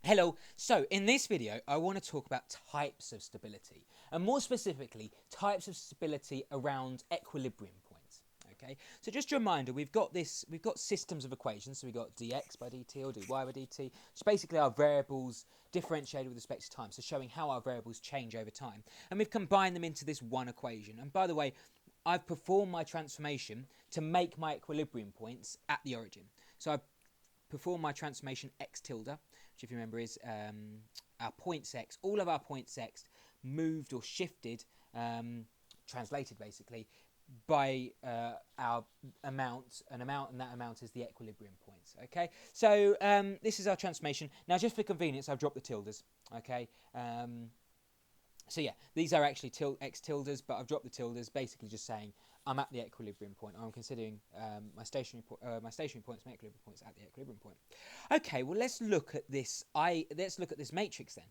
Hello, so in this video I want to talk about types of stability, and more specifically types of stability around equilibrium points. Okay, so just a reminder, we've got systems of equations, so we've got dx by dt or dy by dt, which is basically our variables differentiated with respect to time, so showing how our variables change over time, and we've combined them into this one equation. And by the way, I've performed my transformation to make my equilibrium points at the origin. So I've performed my transformation x tilde, which if you remember is our points x. All of our points x moved or shifted, translated basically, by our amount, and that amount is the equilibrium points. Okay, so this is our transformation. Now, just for convenience, I've dropped the tildes. Okay, so yeah, these are actually x tildes, but I've dropped the tildes, basically just saying I'm at the equilibrium point. I'm considering my stationary points, my equilibrium points at the equilibrium point. Okay, well let's look at this. Let's look at this matrix then.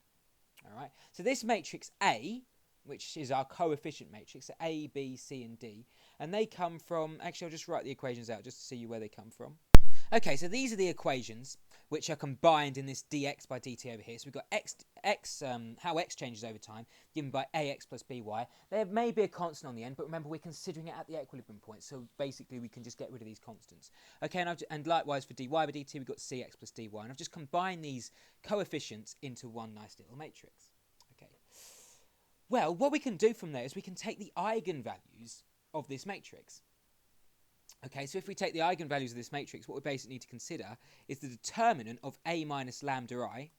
All right. So this matrix A, which is our coefficient matrix, so A, B, C, and D, and they come from. Actually, I'll just write the equations out just to see where they come from. Okay, so these are the equations which are combined in this dx by dt over here. So we've got how x changes over time, given by ax plus by. There may be a constant on the end, but remember we're considering it at the equilibrium point, so basically we can just get rid of these constants. Okay, and likewise for dy by dt, we've got cx plus dy, and I've just combined these coefficients into one nice little matrix. Okay. Well, what we can do from there is we can take the eigenvalues of this matrix. Okay, so if we take the eigenvalues of this matrix, what we basically need to consider is the determinant of a minus lambda I.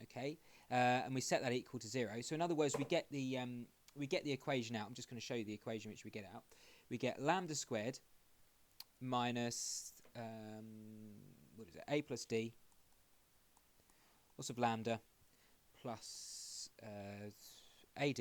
Okay, and we set that equal to 0. So in other words, we get the equation out. I'm just going to show you the equation which we get out. We get lambda squared minus a plus d, loss of lambda plus ad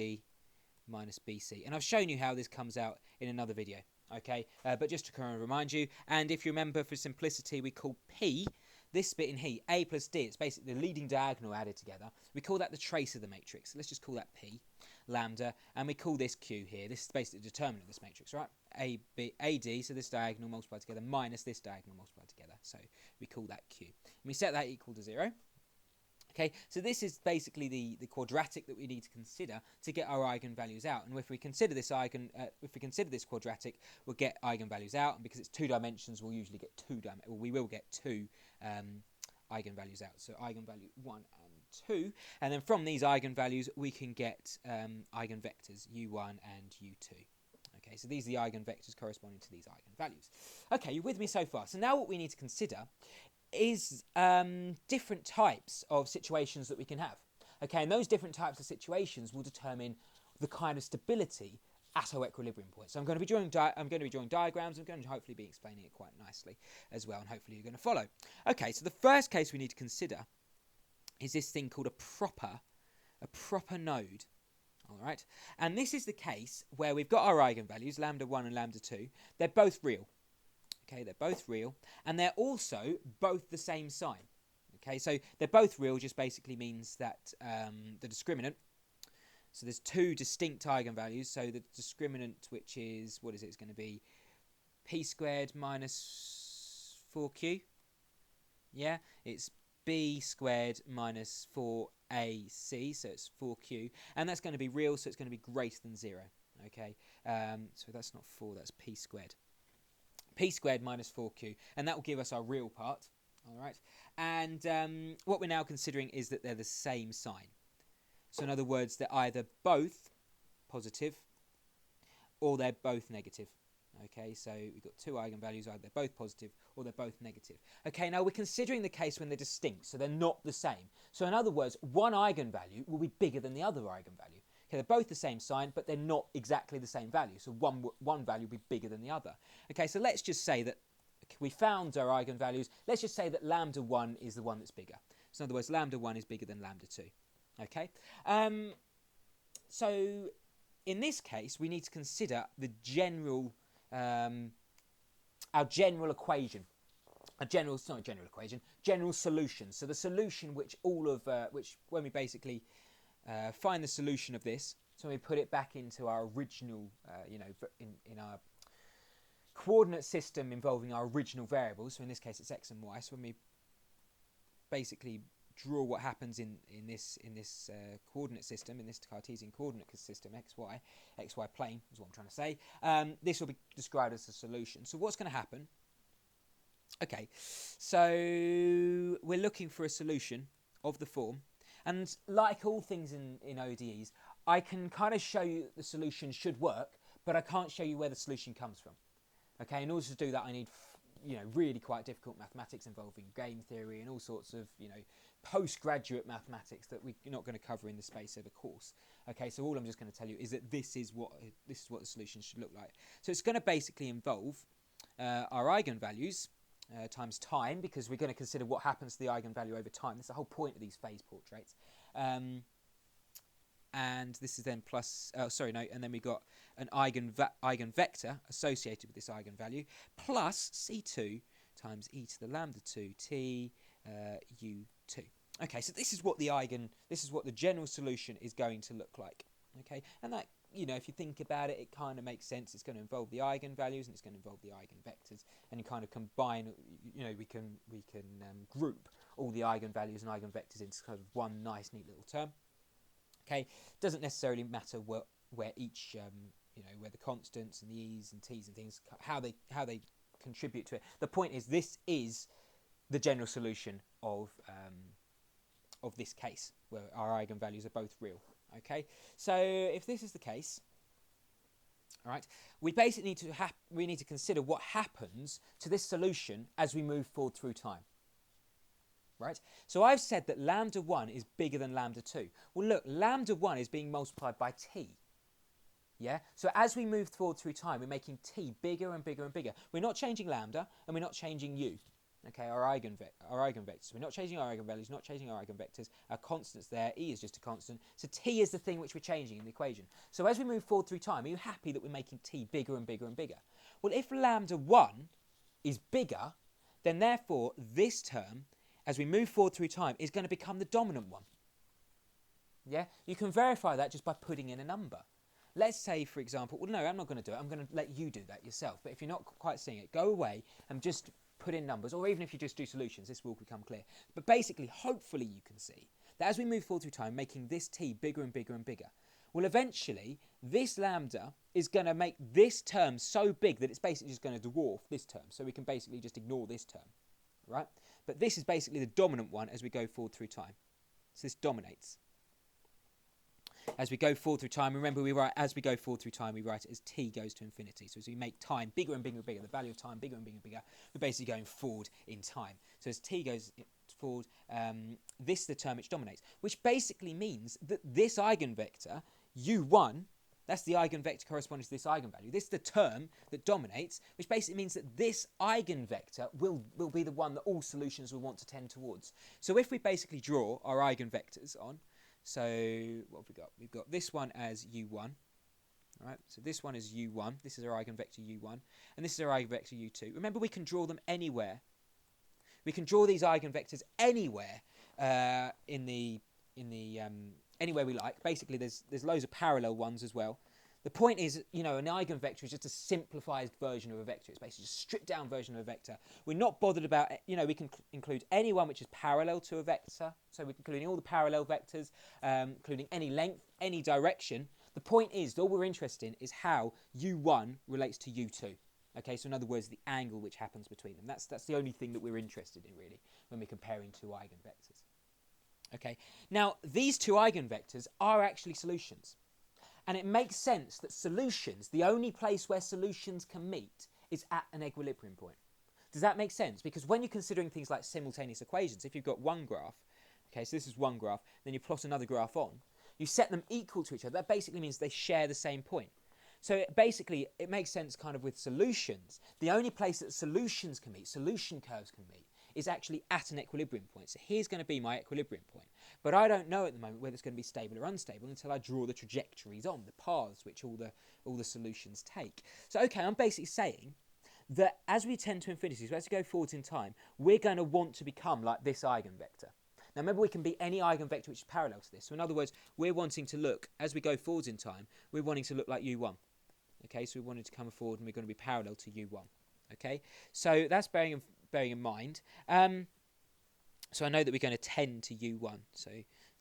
minus bc. And I've shown you how this comes out in another video. Okay, but just to kind of remind you, and if you remember, for simplicity, we call P, this bit in here, A plus D, it's basically the leading diagonal added together. We call that the trace of the matrix. So let's just call that P, lambda, and we call this Q here. This is basically the determinant of this matrix, right? A, B, AD, so this diagonal multiplied together, minus this diagonal multiplied together. So we call that Q. And we set that equal to 0. Okay, so this is basically the quadratic that we need to consider to get our eigenvalues out. And if we consider this this quadratic, we'll get eigenvalues out. And because it's 2 dimensions, we'll usually get we will get two eigenvalues out. So eigenvalue 1 and 2, and then from these eigenvalues we can get eigenvectors u1 and u2. Okay, so these are the eigenvectors corresponding to these eigenvalues. Okay, you with me so far? So now what we need to consider is different types of situations that we can have. Okay, and those different types of situations will determine the kind of stability at our equilibrium point. So I'm going to be drawing diagrams. I'm going to hopefully be explaining it quite nicely as well, and hopefully you're going to follow. Okay, so the first case we need to consider is this thing called a proper node. All right, and this is the case where we've got our eigenvalues, lambda 1 and lambda 2. They're both real. Okay, they're both real, and they're also both the same sign. Okay, so they're both real just basically means that the discriminant, so there's two distinct eigenvalues, so the discriminant, which is, what is it, it's going to be p squared minus 4q, yeah, it's b squared minus 4ac, so it's 4q, and that's going to be real, so it's going to be greater than 0, okay, so that's not 4, that's p squared. P squared minus 4q, and that will give us our real part. All right, and what we're now considering is that they're the same sign. So in other words, they're either both positive or they're both negative. Okay, so we've got two eigenvalues, either they're both positive or they're both negative. Okay, now we're considering the case when they're distinct, so they're not the same. So in other words, one eigenvalue will be bigger than the other eigenvalue. Okay, they're both the same sign, but they're not exactly the same value. So one value will be bigger than the other. Okay, so let's just say that we found our eigenvalues. Let's just say that lambda 1 is the one that's bigger. So in other words, lambda 1 is bigger than lambda 2. Okay, so in this case, we need to consider the general, our general equation. General solution. So the solution which when we basically find the solution of this, so we put it back into our original, in our coordinate system involving our original variables. So in this case, it's x and y. So when we basically draw what happens in this coordinate system, in this Cartesian coordinate system, xy plane is what I'm trying to say. This will be described as a solution. So what's going to happen? Okay, so we're looking for a solution of the form, and like all things in ODEs, I can kind of show you the solution should work, but I can't show you where the solution comes from. Okay, in order to do that, I need really quite difficult mathematics involving game theory and all sorts of postgraduate mathematics that we're not going to cover in the space of a course. Okay, so all I'm just going to tell you is that this is what the solution should look like. So it's going to basically involve our eigenvalues times time, because we're going to consider what happens to the eigenvalue over time. That's the whole point of these phase portraits. And this is then plus, and then we got an eigenvector associated with this eigenvalue, plus C2 times e to the lambda 2 t u2. Okay, so this is what the general solution is going to look like. Okay, and that, if you think about it, it kind of makes sense. It's going to involve the eigenvalues and it's going to involve the eigenvectors, and you kind of combine. We can group all the eigenvalues and eigenvectors into kind of one nice, neat little term. Okay, doesn't necessarily matter where each where the constants and the e's and t's and things, how they contribute to it. The point is, this is the general solution of this case where our eigenvalues are both real. Okay, so if this is the case, all right, we basically need to consider what happens to this solution as we move forward through time. Right? So I've said that lambda 1 is bigger than lambda 2. Well, look, lambda 1 is being multiplied by t. Yeah? So as we move forward through time, we're making t bigger and bigger and bigger. We're not changing lambda, and we're not changing u. Okay, our eigenvectors. We're not changing our eigenvalues, not changing our eigenvectors. Our constant's there. E is just a constant. So t is the thing which we're changing in the equation. So as we move forward through time, are you happy that we're making t bigger and bigger and bigger? Well, if lambda 1 is bigger, then therefore this term, as we move forward through time, is going to become the dominant one. Yeah? You can verify that just by putting in a number. Let's say, for example, well, no, I'm not going to do it. I'm going to let you do that yourself. But if you're not quite seeing it, go away and just put in numbers, or even if you just do solutions, this will become clear. But basically, hopefully you can see that as we move forward through time, making this t bigger and bigger and bigger, well, eventually, this lambda is going to make this term so big that it's basically just going to dwarf this term. So we can basically just ignore this term, right? But this is basically the dominant one as we go forward through time. So this dominates. As we go forward through time, remember as we go forward through time, we write it as t goes to infinity. So as we make time bigger and bigger and bigger, the value of time bigger and bigger and bigger, we're basically going forward in time. So as t goes forward, this is the term which dominates, which basically means that this eigenvector, u1, that's the eigenvector corresponding to this eigenvalue. This is the term that dominates, which basically means that this eigenvector will be the one that all solutions will want to tend towards. So if we basically draw our eigenvectors on, so what have we got? We've got this one as u1, right? So this one is u1. This is our eigenvector u1, and this is our eigenvector u2. Remember, we can draw them anywhere. We can draw these eigenvectors anywhere anywhere we like. Basically, there's loads of parallel ones as well. The point is, an eigenvector is just a simplified version of a vector. It's basically just a stripped down version of a vector. We're not bothered about, we can include any one which is parallel to a vector. So we're including all the parallel vectors, including any length, any direction. The point is, all we're interested in is how u1 relates to u2. Okay, so in other words, the angle which happens between them. That's the only thing that we're interested in, really, when we're comparing two eigenvectors. Okay, now these two eigenvectors are actually solutions. And it makes sense that solutions, the only place where solutions can meet, is at an equilibrium point. Does that make sense? Because when you're considering things like simultaneous equations, if you've got one graph, okay, so this is one graph, then you plot another graph on, you set them equal to each other, that basically means they share the same point. So it makes sense kind of with solutions. The only place that solutions can meet, solution curves can meet, is actually at an equilibrium point. So here's going to be my equilibrium point. But I don't know at the moment whether it's going to be stable or unstable until I draw the trajectories on, the paths which all the solutions take. So, okay, I'm basically saying that as we tend to infinity, so as we go forwards in time, we're going to want to become like this eigenvector. Now, remember, we can be any eigenvector which is parallel to this. So, in other words, we're wanting to look, as we go forwards in time, we're wanting to look like u1. Okay, so we wanted to come forward and we're going to be parallel to u1. Okay, so that's bearing in mind. So I know that we're going to tend to u1. So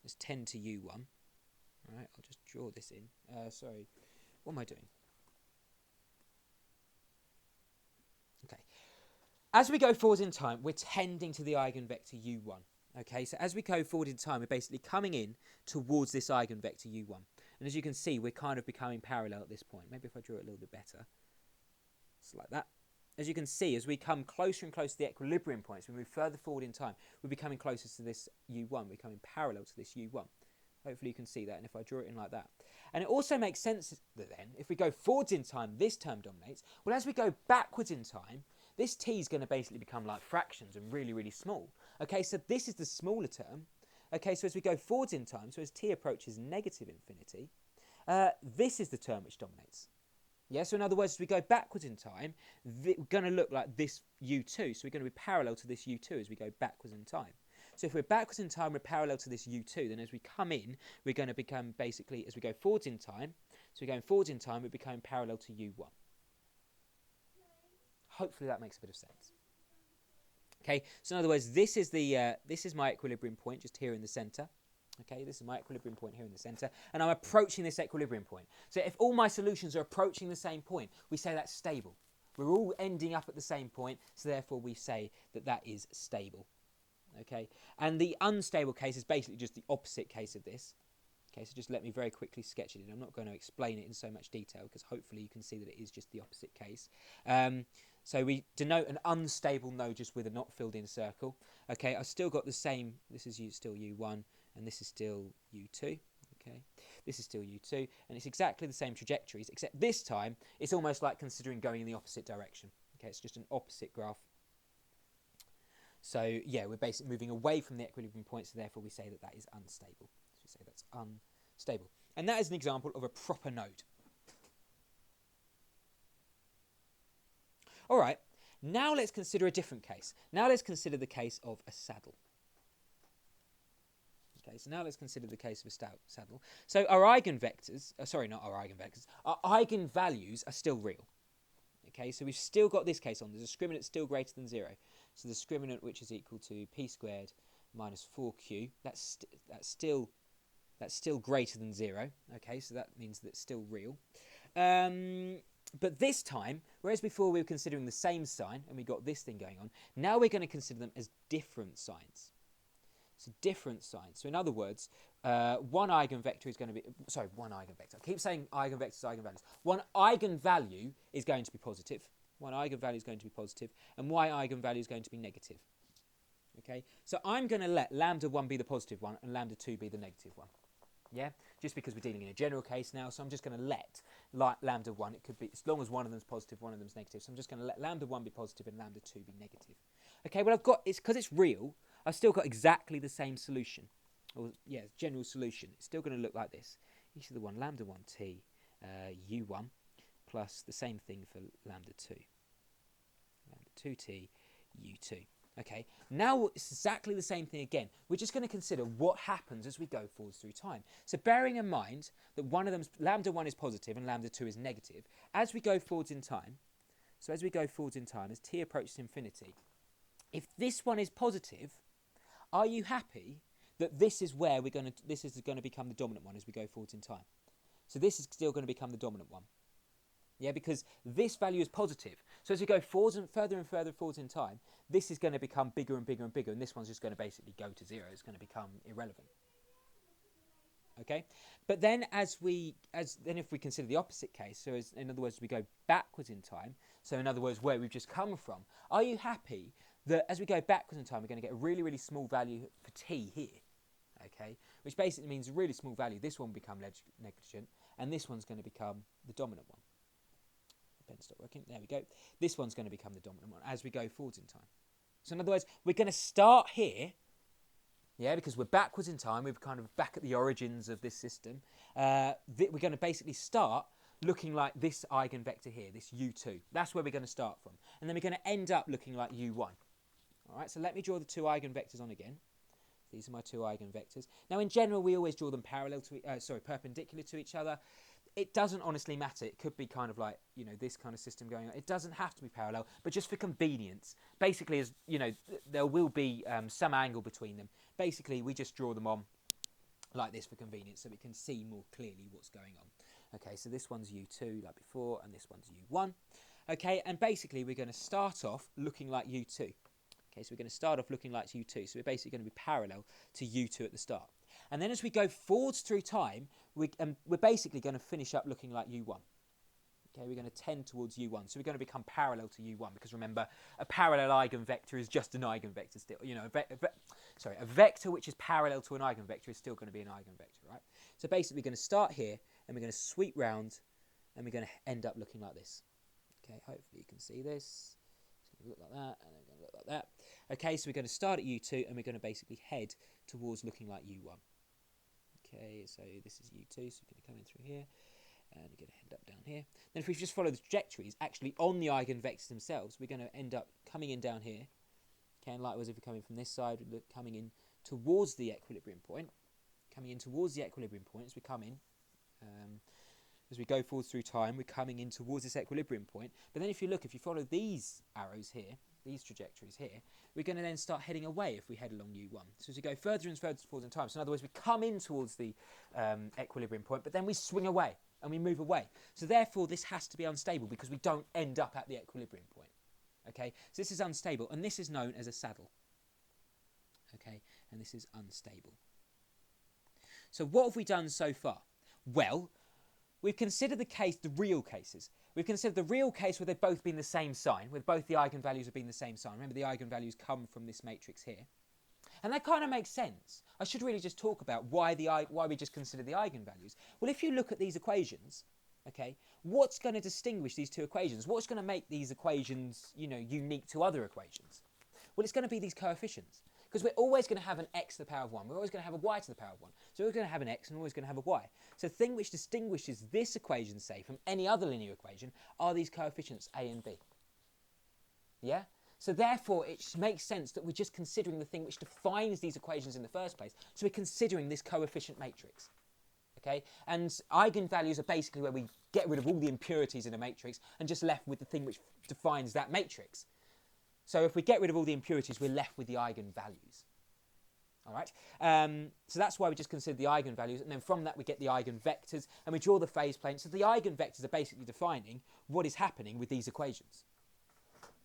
let's tend to u1. All right, I'll just draw this in. Sorry, what am I doing? Okay. As we go forward in time, we're tending to the eigenvector u1. Okay, so as we go forward in time, we're basically coming in towards this eigenvector u1. And as you can see, we're kind of becoming parallel at this point. Maybe if I draw it a little bit better. It's like that. As you can see, as we come closer and closer to the equilibrium points, we move further forward in time, we're becoming closer to this u1, we're becoming parallel to this u1. Hopefully you can see that, and if I draw it in like that. And it also makes sense that then, if we go forwards in time, this term dominates. Well, as we go backwards in time, this t is going to basically become like fractions and really, really small. Okay, so this is the smaller term. Okay, so as we go forwards in time, so as t approaches negative infinity, this is the term which dominates. Yeah, so in other words, as we go backwards in time, we're going to look like this u2. So we're going to be parallel to this u2 as we go backwards in time. So if we're backwards in time, we're parallel to this u2. Then as we come in, we're going to become basically, as we go forwards in time, so we're going forwards in time, we're becoming parallel to u1. Hopefully that makes a bit of sense. Okay, so in other words, this is my equilibrium point just here in the centre. Okay, this is my equilibrium point here in the centre, and I'm approaching this equilibrium point. So if all my solutions are approaching the same point, we say that's stable. We're all ending up at the same point, so therefore we say that that is stable. Okay, and the unstable case is basically just the opposite case of this. Okay, so just let me very quickly sketch it in. I'm not going to explain it in so much detail because hopefully you can see that it is just the opposite case. So we denote an unstable node just with a not filled in circle. Okay, I've still got the same, this is still u1 and this is still u2. Okay, this is still u2 and it's exactly the same trajectories, except this time it's almost like considering going in the opposite direction. Okay, it's just an opposite graph. So yeah, we're basically moving away from the equilibrium point, so therefore we say that that is unstable. So we say that's unstable. And that is an example of a proper node. All right, now let's consider a different case. Now let's consider the case of a saddle. Okay, so now let's consider the case of a saddle. So our eigenvectors, sorry, not our eigenvectors, our eigenvalues are still real. Okay, so we've still got this case on. The discriminant still greater than 0. So the discriminant, which is equal to p squared minus 4q, that's still greater than 0. Okay, so that means that's still real. But this time, whereas before we were considering the same sign and we got this thing going on, now we're going to consider them as different signs. So different signs. So in other words, one eigenvector is going to be, sorry, one eigenvector. I keep saying eigenvectors, eigenvalues. One eigenvalue is going to be positive. One eigenvalue is going to be positive, and y eigenvalue is going to be negative. Okay, so I'm going to let lambda 1 be the positive one and lambda 2 be the negative one. Yeah, just because we're dealing in a general case now, so I'm just going to let lambda 1, it could be, as long as one of them's positive, one of them's negative, so I'm just going to let lambda 1 be positive and lambda 2 be negative. Okay, well it's because it's real, I've still got exactly the same solution, or yeah, general solution. It's still going to look like this. E to the 1 lambda 1t u1 plus the same thing for lambda 2. Lambda 2t u2. Okay, now it's exactly the same thing again. We're just going to consider what happens as we go forwards through time. So bearing in mind that one of them, lambda 1 is positive and lambda 2 is negative, as we go forwards in time, so as we go forwards in time, as t approaches infinity, if this one is positive, are you happy that this is where this is going to become the dominant one as we go forwards in time? So this is still going to become the dominant one. Yeah, because this value is positive. So as we go forwards and further forwards in time, this is going to become bigger and bigger and bigger, and this one's just going to basically go to 0. It's going to become irrelevant. Okay, but then if we consider the opposite case, so in other words, we go backwards in time. So in other words, where we've just come from, are you happy that as we go backwards in time, we're going to get a really, really small value for t here? Okay, which basically means a really small value. This one will become negligent, and this one's going to become the dominant one. Pen stop working. There we go. This one's going to become the dominant one as we go forwards in time. So in other words, we're going to start here, yeah, because we're backwards in time. We're kind of back at the origins of this system. We're going to basically start looking like this eigenvector here, this u2. That's where we're going to start from. And then we're going to end up looking like u1. All right, so let me draw the two eigenvectors on again. These are my two eigenvectors. Now, in general, we always draw them perpendicular to each other. it doesn't honestly matter. It could be kind of like, you know, this kind of system going on. It doesn't have to be parallel, but just for convenience, basically, as you know, there will be some angle between them. Basically, we just draw them on like this for convenience, so we can see more clearly what's going on. Okay, so this one's U2 like before, and this one's U1. Okay, and basically we're going to start off looking like U2. Okay, so we're going to start off looking like U2, so we're basically going to be parallel to U2 at the start. And then as we go forwards through time, we're basically going to finish up looking like U1. Okay, we're going to tend towards U1, so we're going to become parallel to U1, because remember, a parallel eigenvector is just an eigenvector still. You know, a vector which is parallel to an eigenvector is still going to be an eigenvector, right? So basically we're going to start here, and we're going to sweep round, and we're going to end up looking like this. Okay, hopefully you can see this. It's going to look like that, and then going to look like that. Okay, so we're going to start at U2, and we're going to basically head towards looking like U1. Okay, so this is U2, so we're going to come in through here, and we're going to end up down here. Then if we just follow the trajectories, actually on the eigenvectors themselves, we're going to end up coming in down here. Okay, and likewise if we're coming from this side, we're coming in towards the equilibrium point. Coming in towards the equilibrium point as we come in. As we go forwards through time, we're coming in towards this equilibrium point. But then if you follow these arrows here, these trajectories here, we're going to then start heading away if we head along U1. So as we go further and further forwards in time, so in other words, we come in towards the equilibrium point, but then we swing away and we move away. So therefore, this has to be unstable because we don't end up at the equilibrium point. Okay, so this is unstable, and this is known as a saddle. Okay, and this is unstable. So what have we done so far? Well, we've considered the real cases. We've considered the real case where they've both been the same sign, where both the eigenvalues have been the same sign. Remember, the eigenvalues come from this matrix here. And that kind of makes sense. I should really just talk about why we just consider the eigenvalues. Well, if you look at these equations, okay, what's going to distinguish these two equations? What's going to make these equations, you know, unique to other equations? Well, it's going to be these coefficients. Because we're always going to have an x to the power of 1. We're always going to have a y to the power of 1. So we're going to have an x and we're always going to have a y. So the thing which distinguishes this equation, say, from any other linear equation are these coefficients a and b. Yeah? So therefore, it makes sense that we're just considering the thing which defines these equations in the first place. So we're considering this coefficient matrix. Okay? And eigenvalues are basically where we get rid of all the impurities in a matrix and just left with the thing which defines that matrix. So if we get rid of all the impurities, we're left with the eigenvalues. All right? So that's why we just consider the eigenvalues, and then from that we get the eigenvectors, and we draw the phase plane. So the eigenvectors are basically defining what is happening with these equations.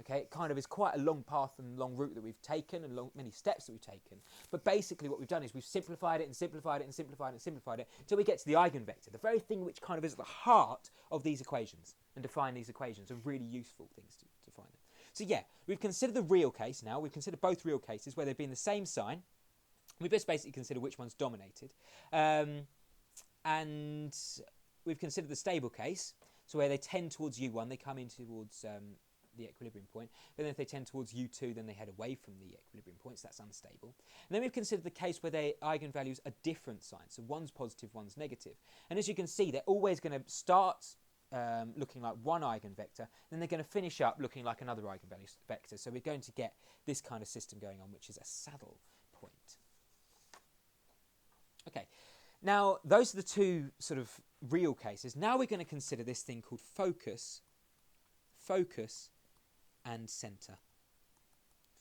Okay, it kind of is quite a long path and long route that we've taken, and many steps that we've taken. But basically what we've done is we've simplified it and simplified it and simplified it and simplified it until we get to the eigenvector, the very thing which kind of is at the heart of these equations and define these equations, are really useful things to define them. So yeah, we've considered the real case now. We've considered both real cases where they've been the same sign. We've just basically considered which one's dominated. And we've considered the stable case, so where they tend towards U1, they come in towards the equilibrium point. But then if they tend towards U2, then they head away from the equilibrium point, so that's unstable. And then we've considered the case where their eigenvalues are different signs. So one's positive, one's negative. And as you can see, they're always going to start looking like one eigenvector, then they're going to finish up looking like another eigenvector. So we're going to get this kind of system going on, which is a saddle point. Okay, now those are the two sort of real cases. Now we're going to consider this thing called focus, and centre.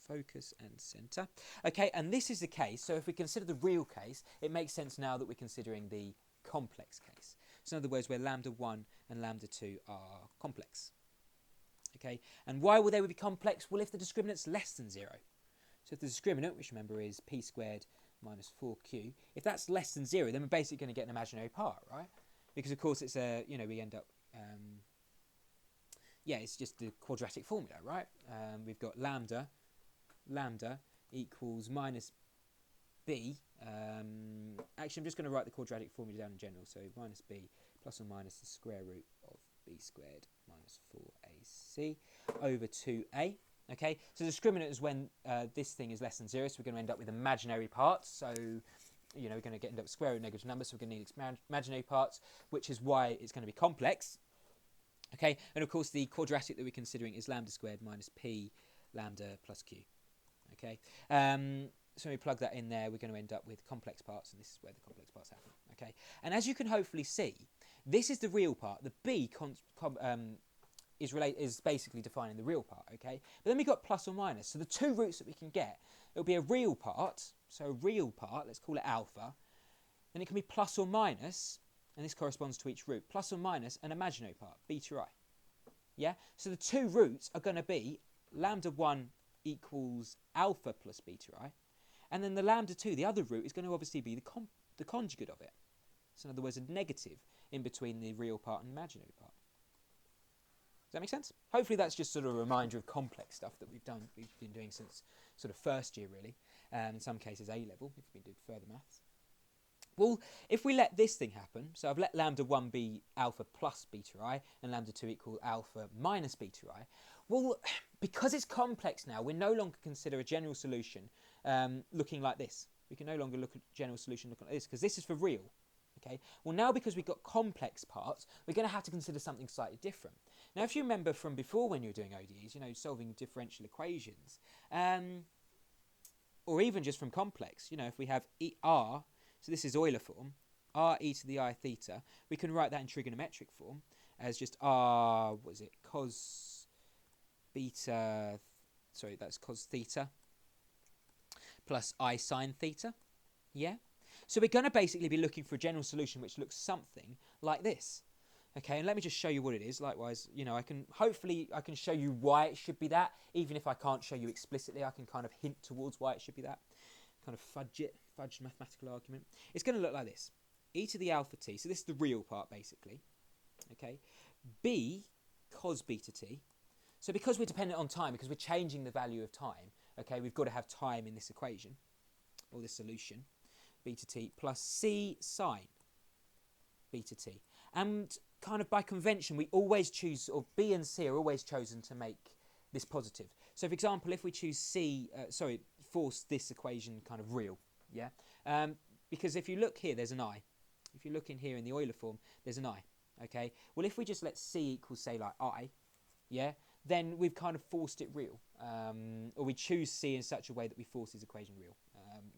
Focus and centre. Okay, and this is the case. So if we consider the real case, it makes sense now that we're considering the complex case. So in other words, where lambda 1 and lambda 2 are complex. Okay, and why will they be complex? Well, if the discriminant's less than 0. So if the discriminant, which remember is p squared minus 4q, if that's less than 0, then we're basically going to get an imaginary part, right? Because of course it's a, you know, we end up, yeah, it's just the quadratic formula, right? We've got lambda equals minus b. Actually, I'm just going to write the quadratic formula down in general. So minus b plus or minus the square root of b squared minus 4ac over 2a. Okay, so the discriminant is when this thing is less than 0, so we're going to end up with imaginary parts. So, you know, we're going to end up with square root negative numbers, so we're going to need imaginary parts, which is why it's going to be complex. Okay, and of course the quadratic that we're considering is lambda squared minus p lambda plus q. Okay, so when we plug that in there, we're going to end up with complex parts, and this is where the complex parts happen. Okay, and as you can hopefully see, This is the real part. The b is basically defining the real part, okay? But then we've got plus or minus. So the two roots that we can get, it'll be a real part, so a real part, let's call it alpha. Then it can be plus or minus, and this corresponds to each root, plus or minus an imaginary part, beta I. Yeah? So the two roots are going to be lambda 1 equals alpha plus beta I, and then the lambda 2, the other root, is going to obviously be the conjugate of it. So in other words, a negative in between the real part and imaginary part. Does that make sense? Hopefully that's just sort of a reminder of complex stuff that we've been doing since sort of first year, really. In some cases A-level, if we've been doing further maths. Well, if we let this thing happen, so I've let lambda 1 be alpha plus beta I, and lambda 2 equal alpha minus beta I. Well, because it's complex now, we no longer consider a general solution looking like this. We can no longer look at general solution looking like this, because this is for real. Okay. Well, now because we've got complex parts, we're going to have to consider something slightly different. Now, if you remember from before when you were doing ODEs, you know, solving differential equations, or even just from complex, you know, if we have R, so this is Euler form, R e to the I theta, we can write that in trigonometric form as just R, what is it, cos beta, sorry, that's cos theta, plus I sine theta, yeah? So we're going to basically be looking for a general solution which looks something like this. Okay, and let me just show you what it is. Likewise, you know, hopefully I can show you why it should be that. Even if I can't show you explicitly, I can kind of hint towards why it should be that. Kind of fudge mathematical argument. It's going to look like this. E to the alpha t, so this is the real part basically. Okay, b cos beta t. So because we're dependent on time, because we're changing the value of time, okay, we've got to have time in this equation, or this solution. Beta t plus c sine beta t. And kind of by convention, we always choose, or b and c are always chosen to make this positive. So for example, if we choose force this equation kind of real, yeah? Because if you look here, there's an I. If you look in here in the Euler form, there's an I, okay? Well, if we just let c equal, say, like I, yeah, then we've kind of forced it real. Or we choose c in such a way that we force this equation real.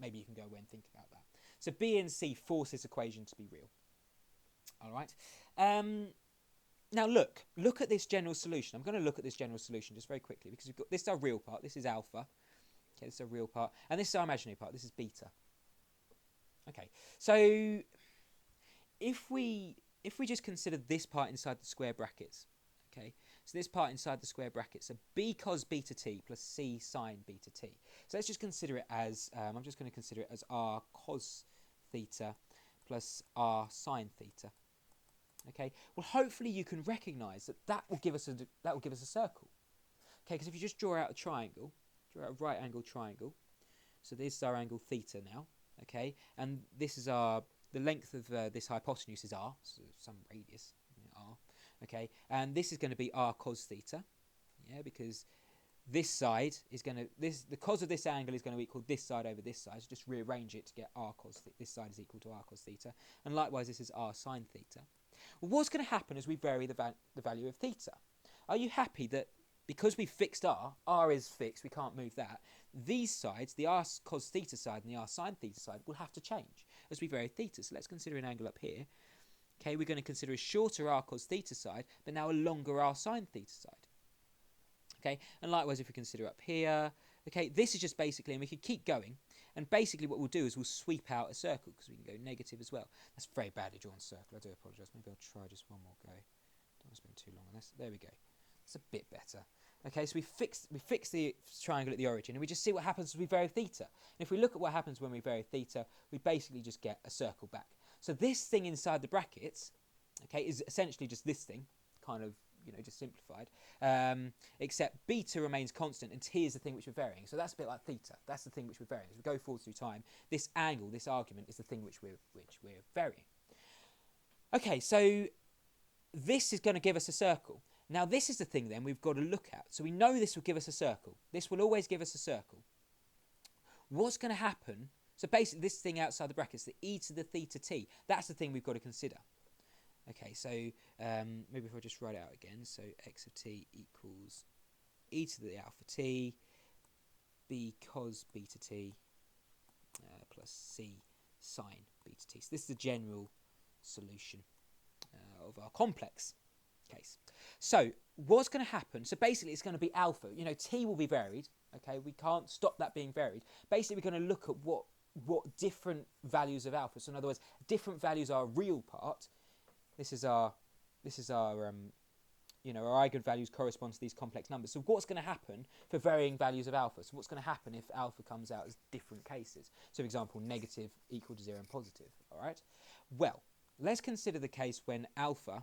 Maybe you can go away and think about that. So b and c force this equation to be real. All right. Now look at this general solution. I'm going to look at this general solution just very quickly because we've got this is our real part. This is alpha. Okay, this is our real part, and this is our imaginary part. This is beta. Okay. So if we just consider this part inside the square brackets, okay. So this part inside the square brackets, so b cos beta t plus c sine beta t. So let's just consider it as, I'm just going to consider it as r cos theta plus r sine theta. Okay, well hopefully you can recognise that will give us a circle. Okay, because if you just draw out a triangle, draw out a right angle triangle, so this is our angle theta now, okay, and this is the length of this hypotenuse is r, so some radius, r, okay, and this is going to be r cos theta, yeah, because this side is going to, the cos of this angle is going to equal this side over this side, so just rearrange it to get r cos theta, this side is equal to r cos theta, and likewise this is r sine theta. Well, what's going to happen as we vary the value of theta? Are you happy that because we fixed r is fixed, we can't move that, these sides, the r cos theta side and the r sine theta side, will have to change as we vary theta. So let's consider an angle up here. Okay, we're going to consider a shorter r cos theta side, but now a longer r sine theta side. Okay, and likewise if we consider up here, okay, this is just basically, and we could keep going, and basically what we'll do is we'll sweep out a circle, because we can go negative as well. That's a very badly drawn circle, I do apologise. Maybe I'll try just one more go. Don't want to spend too long on this. There we go. It's a bit better. Okay, so we fix the triangle at the origin, and we just see what happens as we vary theta. And if we look at what happens when we vary theta, we basically just get a circle back. So this thing inside the brackets, okay, is essentially just this thing, kind of, you know, just simplified, except beta remains constant, and t is the thing which we're varying. So that's a bit like theta. That's the thing which we're varying. As we go forward through time, this angle, this argument, is the thing which we're varying. Okay, so this is going to give us a circle. Now this is the thing then we've got to look at. So we know this will give us a circle. This will always give us a circle. What's going to happen? So basically this thing outside the brackets, the e to the theta t, that's the thing we've got to consider. Okay, so maybe if I just write it out again, so x of t equals e to the alpha t, b cos beta t, plus c sine beta t. So this is the general solution. of our complex case. So what's going to happen? So basically it's going to be alpha. You know, t will be varied. Okay, we can't stop that being varied. Basically, we're going to look at what different values of alpha. So in other words, different values are a real part. This is our you know, our eigenvalues correspond to these complex numbers. So what's going to happen for varying values of alpha? So what's going to happen if alpha comes out as different cases? So for example, negative equal to 0 and positive, all right? Well, let's consider the case when alpha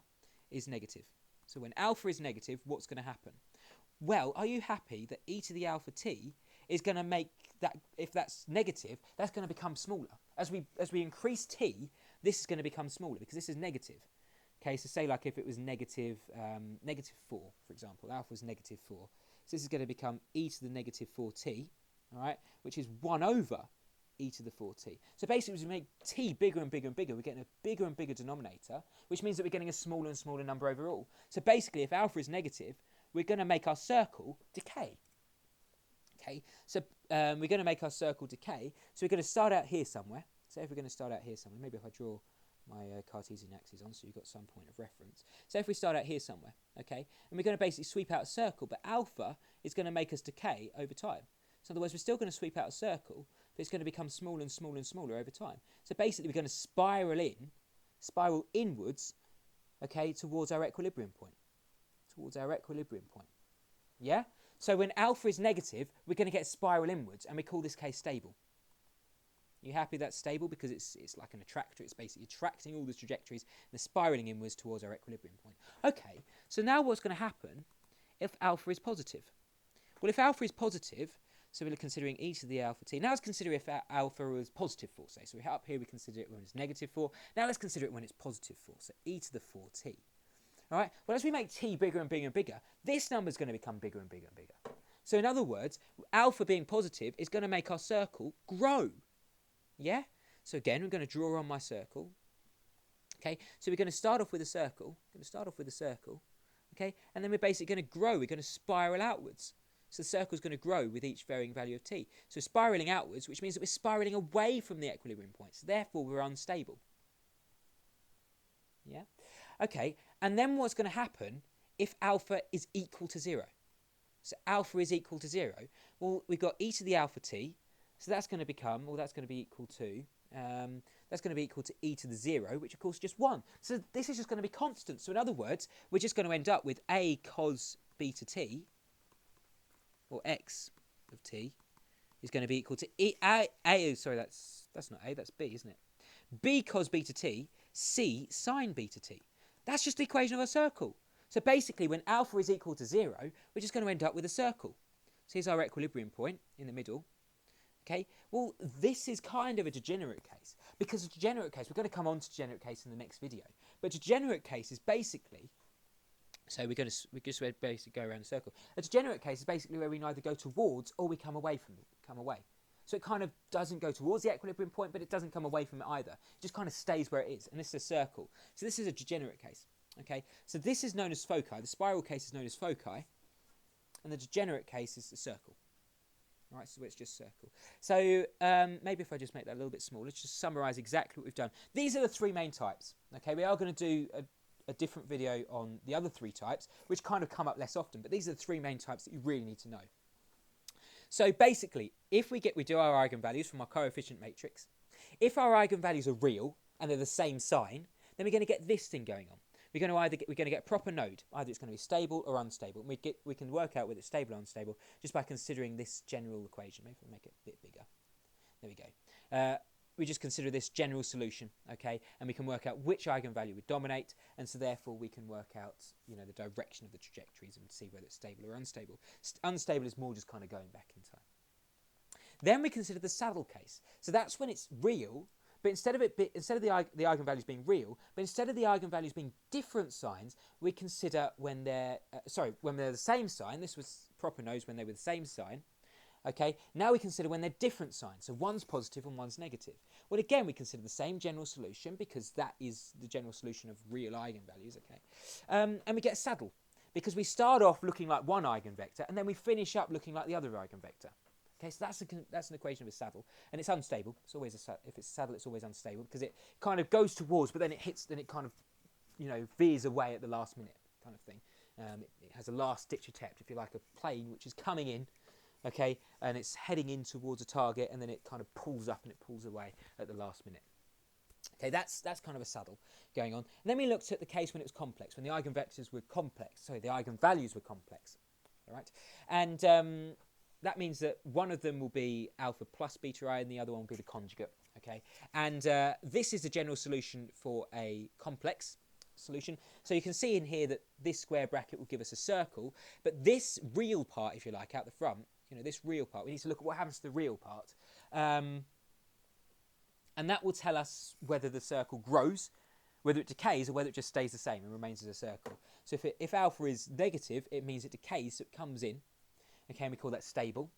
is negative. So when alpha is negative, what's going to happen? Well, are you happy that e to the alpha t is going to make that, if that's negative, that's going to become smaller. As we increase t, this is going to become smaller because this is negative. Okay, so say like if it was negative 4, for example, alpha was negative 4. So this is going to become e to the negative 4t, all right, which is 1 over e to the 4t. So basically, as we make t bigger and bigger and bigger, we're getting a bigger and bigger denominator, which means that we're getting a smaller and smaller number overall. So basically, if alpha is negative, we're going to make our circle decay. Okay, so we're going to make our circle decay. So we're going to start out here somewhere. So if we're going to start out here somewhere, maybe if I draw my Cartesian axis on so you've got some point of reference. So if we start out here somewhere, okay, and we're going to basically sweep out a circle, but alpha is going to make us decay over time. So in other words, we're still going to sweep out a circle, but it's going to become smaller and smaller and smaller over time. So basically we're going to spiral inwards, okay, towards our equilibrium point. Yeah? So when alpha is negative, we're going to get a spiral inwards, and we call this case stable. You happy that's stable? Because it's like an attractor. It's basically attracting all the trajectories and they're spiraling inwards towards our equilibrium point. Okay, so now what's going to happen if alpha is positive? Well, if alpha is positive, so we're considering e to the alpha t. Now let's consider if alpha was positive 4, say. So up here we consider it when it's negative 4. Now let's consider it when it's positive 4, so e to the 4t. All right, well, as we make t bigger and bigger and bigger, this number is going to become bigger and bigger and bigger. So in other words, alpha being positive is going to make our circle grow. Yeah? So again, we're going to draw on my circle. Okay? So we're going to start off with a circle. Okay? And then we're basically going to grow. We're going to spiral outwards. So the circle is going to grow with each varying value of t. So spiraling outwards, which means that we're spiraling away from the equilibrium point. So therefore, we're unstable. Yeah? Okay. And then what's going to happen if alpha is equal to 0? So alpha is equal to 0. Well, we've got e to the alpha t. So that's going to become, well, that's going to be equal to, that's going to be equal to e to the 0, which of course is just 1. So this is just going to be constant. So in other words, we're just going to end up with a cos beta t, or x of t, is going to be equal to sorry, that's not a, that's b, isn't it? B cos beta t, c sine beta t. That's just the equation of a circle. So basically, when alpha is equal to 0, we're just going to end up with a circle. So here's our equilibrium point in the middle. Okay, well, this is kind of a degenerate case, because a degenerate case, we're going to come on to degenerate case in the next video, but degenerate case is basically, so we just basically go around a circle. A degenerate case is basically where we neither go towards or we come away from it, So it kind of doesn't go towards the equilibrium point, but it doesn't come away from it either. It just kind of stays where it is, and this is a circle. So this is a degenerate case, okay? So this is known as foci, the spiral case is known as foci, and the degenerate case is the circle. All right, so it's just circle. So maybe if I just make that a little bit smaller, let's just summarise exactly what we've done. These are the 3 main types. Okay, we are going to do a different video on the other 3 types, which kind of come up less often, but these are the 3 main types that you really need to know. So basically, if we do our eigenvalues from our coefficient matrix, if our eigenvalues are real and they're the same sign, then we're going to get this thing going on. We're going to get a proper node. Either it's going to be stable or unstable. And we can work out whether it's stable or unstable just by considering this general equation. Maybe we'll make it a bit bigger. There we go. We just consider this general solution, okay? And we can work out which eigenvalue would dominate, and so therefore we can work out, the direction of the trajectories and see whether it's stable or unstable. Unstable is more just kind of going back in time. Then we consider the saddle case. So that's when it's real. But instead of the eigenvalues being real, but instead of the eigenvalues being different signs, we consider when they're the same sign. This was proper nodes when they were the same sign. Okay, now we consider when they're different signs. So one's positive and one's negative. Well, again, we consider the same general solution because that is the general solution of real eigenvalues. Okay, and we get a saddle because we start off looking like one eigenvector and then we finish up looking like the other eigenvector. Okay, so that's an equation of a saddle, and it's unstable. It's always if it's a saddle, it's always unstable because it kind of goes towards, but then it hits, then it kind of veers away at the last minute kind of thing. It has a last ditch attempt, if you like, a plane which is coming in, okay, and it's heading in towards a target, and then it kind of pulls up and it pulls away at the last minute. Okay, that's kind of a saddle going on. And then we looked at the case when it was complex, when the eigenvectors were complex. Sorry, the eigenvalues were complex. All right, and that means that one of them will be alpha plus beta I, and the other one will be the conjugate. Okay, and this is the general solution for a complex solution. So you can see in here that this square bracket will give us a circle, but this real part, if you like, out the front, this real part, we need to look at what happens to the real part. And that will tell us whether the circle grows, whether it decays, or whether it just stays the same and remains as a circle. So if alpha is negative, it means it decays, so it comes in. Okay, and we call that stable.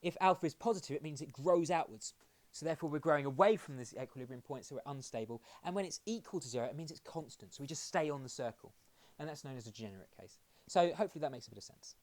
If alpha is positive, it means it grows outwards. So therefore, we're growing away from this equilibrium point, so we're unstable. And when it's equal to 0, it means it's constant. So we just stay on the circle. And that's known as a degenerate case. So hopefully that makes a bit of sense.